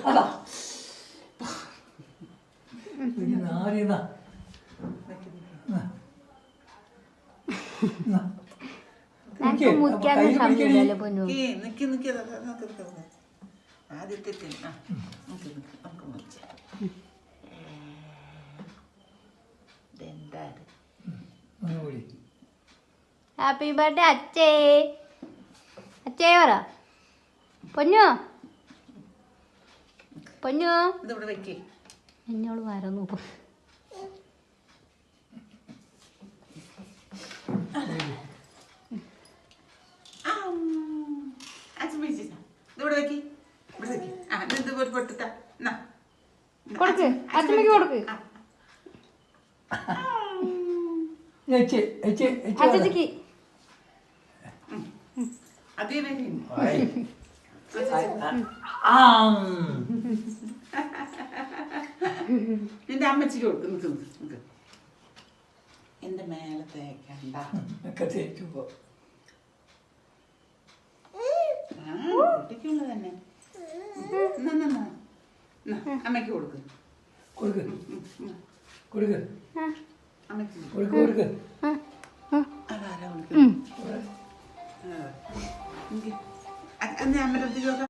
അതാ നാരിന്നാ മുറിക്കാനും സമയമില്ലല്ലോ പൊന്നു. ആദ്യത്തെ ഹാപ്പി ബർത്ത്ഡേ അച്ഛേ. അച്ഛേ പറ. പൊന്നു പൊന്നു ഇതിവിടെ വെക്കേ. എന്നോട് വരാൻ നോക്കും. ഇതിവിടെ വെക്കി. ഇവിടെ വെക്കി. ആ ഇത് ഒരു പൊട്ടിത്ത. കൊടുക്ക് അച്ഛമ്മക്ക് കൊടുക്ക്. അച്ഛക്ക് അതേ നിന്റെ അമ്മച്ചിക്ക് കൊടുക്കും. നിക്ക് എന്റെ മേലെ തേക്കണ്ട. കുട്ടിക്കുള്ള തന്നെ. അമ്മയ്ക്ക് കൊടുക്ക്. അമ്മയ്ക്ക്